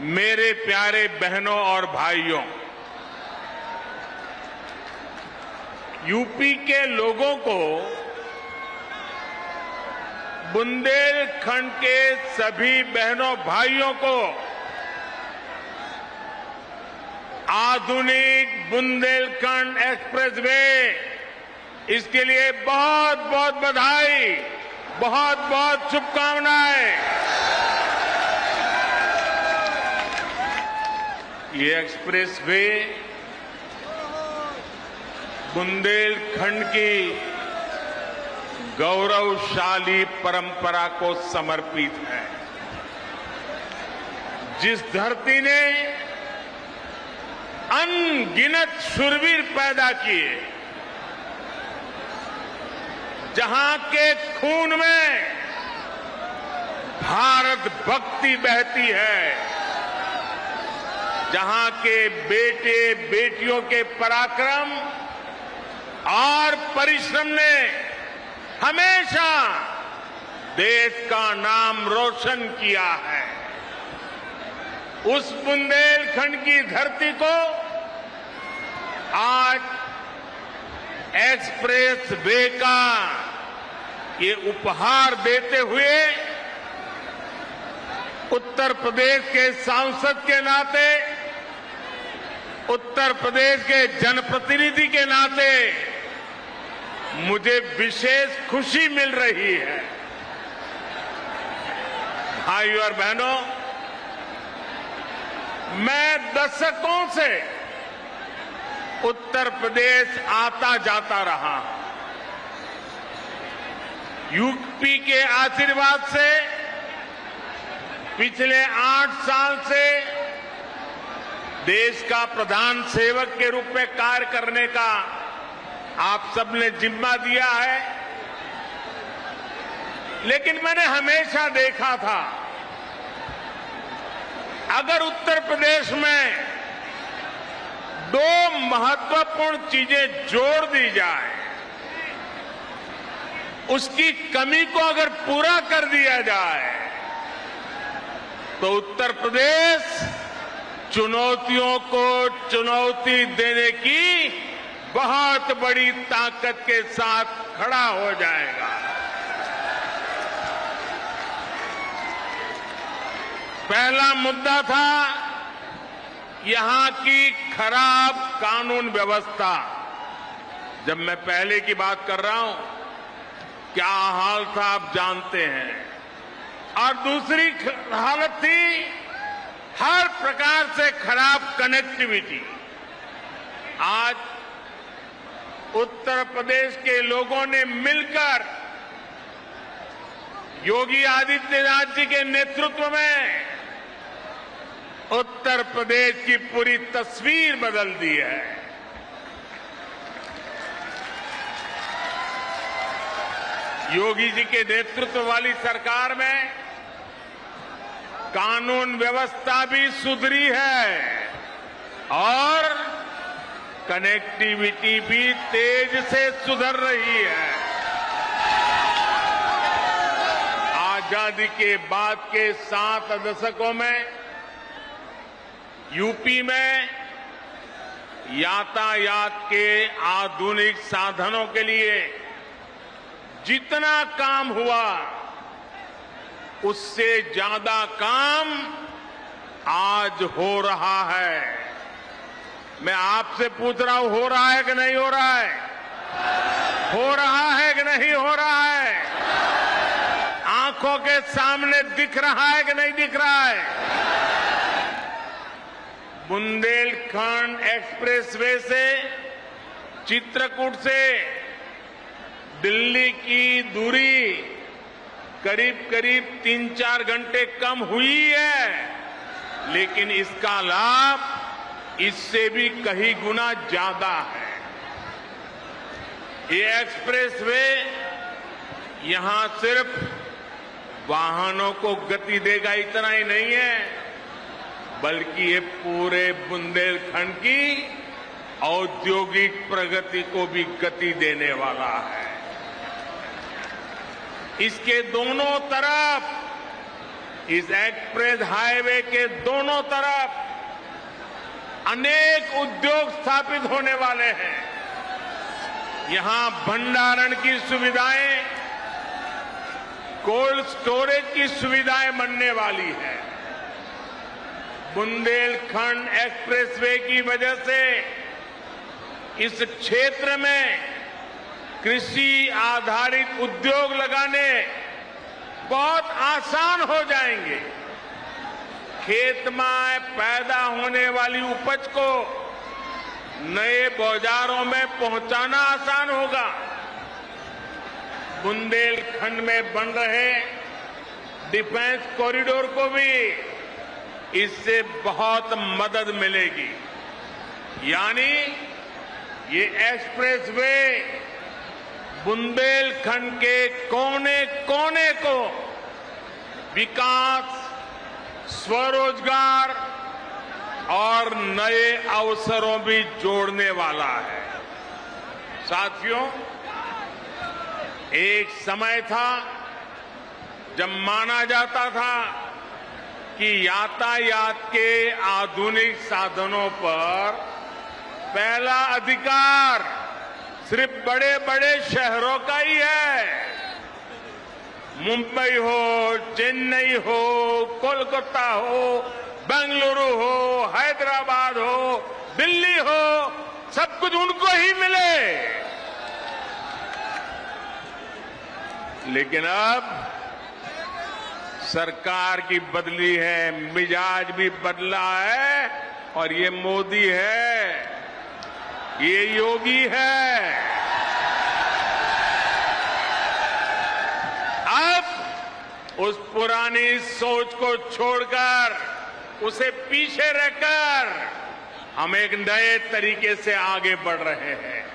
मेरे प्यारे बहनों और भाइयों, यूपी के लोगों को बुंदेलखंड के सभी बहनों भाइयों को आधुनिक बुंदेलखंड एक्सप्रेसवे इसके लिए बहुत बहुत बधाई, बहुत बहुत शुभकामनाएं। ये एक्सप्रेसवे बुंदेलखंड की गौरवशाली परंपरा को समर्पित है। जिस धरती ने अनगिनत शूरवीर पैदा किए, जहां के खून में भारत भक्ति बहती है, जहां के बेटे बेटियों के पराक्रम और परिश्रम ने हमेशा देश का नाम रोशन किया है, उस बुंदेलखंड की धरती को आज एक्सप्रेस वे का ये उपहार देते हुए उत्तर प्रदेश के सांसद के नाते, उत्तर प्रदेश के जनप्रतिनिधि के नाते मुझे विशेष खुशी मिल रही है। भाइयों और बहनों, मैं दशकों से उत्तर प्रदेश आता जाता रहा। यूपी के आशीर्वाद से पिछले 8 साल से देश का प्रधान सेवक के रूप में कार्य करने का आप सबने जिम्मा दिया है। लेकिन मैंने हमेशा देखा था, अगर उत्तर प्रदेश में 2 महत्वपूर्ण चीजें जोड़ दी जाए, उसकी कमी को अगर पूरा कर दिया जाए, तो उत्तर प्रदेश चुनौतियों को चुनौती देने की बहुत बड़ी ताकत के साथ खड़ा हो जाएगा। पहला मुद्दा था यहां की खराब कानून व्यवस्था। जब मैं पहले की बात कर रहा हूं, क्या हाल था आप जानते हैं। और दूसरी हालत थी हर प्रकार से खराब कनेक्टिविटी। आज उत्तर प्रदेश के लोगों ने मिलकर योगी आदित्यनाथ जी के नेतृत्व में उत्तर प्रदेश की पूरी तस्वीर बदल दी है। योगी जी के नेतृत्व वाली सरकार में कानून व्यवस्था भी सुधरी है और कनेक्टिविटी भी तेज से सुधर रही है। आजादी के बाद के 7 दशकों में यूपी में यातायात के आधुनिक साधनों के लिए जितना काम हुआ, उससे ज्यादा काम आज हो रहा है। मैं आपसे पूछ रहा हूं, हो रहा है कि नहीं हो रहा है? हो रहा है कि नहीं हो रहा है? आंखों के सामने दिख रहा है कि नहीं दिख रहा है? बुंदेलखंड एक्सप्रेसवे से चित्रकूट से दिल्ली की दूरी करीब करीब 3-4 घंटे कम हुई है, लेकिन इसका लाभ इससे भी कई गुना ज्यादा है। ये एक्सप्रेसवे यहां सिर्फ वाहनों को गति देगा इतना ही नहीं है, बल्कि ये पूरे बुंदेलखंड की औद्योगिक प्रगति को भी गति देने वाला है। इसके दोनों तरफ इस एक्सप्रेस हाईवे के दोनों तरफ अनेक उद्योग स्थापित होने वाले हैं। यहां भंडारण की सुविधाएं, कोल्ड स्टोरेज की सुविधाएं बनने वाली है। बुंदेलखंड एक्सप्रेसवे की वजह से इस क्षेत्र में कृषि आधारित उद्योग लगाने बहुत आसान हो जाएंगे। खेत में पैदा होने वाली उपज को नए बाजारों में पहुंचाना आसान होगा। बुंदेलखंड में बन रहे डिफेंस कॉरिडोर को भी इससे बहुत मदद मिलेगी। यानी ये एक्सप्रेसवे बुंदेलखंड के कोने कोने को विकास, स्वरोजगार और नए अवसरों भी जोड़ने वाला है। साथियों, एक समय था जब माना जाता था कि यातायात के आधुनिक साधनों पर पहला अधिकार सिर्फ बड़े बड़े शहरों का ही है। मुंबई हो, चेन्नई हो, कोलकाता हो, बेंगलुरु हो, हैदराबाद हो, दिल्ली हो, सब कुछ उनको ही मिले। लेकिन अब सरकार की बदली है, मिजाज भी बदला है और ये मोदी है, ये योगी है। अब उस पुरानी सोच को छोड़कर, उसे पीछे रखकर हम एक नए तरीके से आगे बढ़ रहे हैं।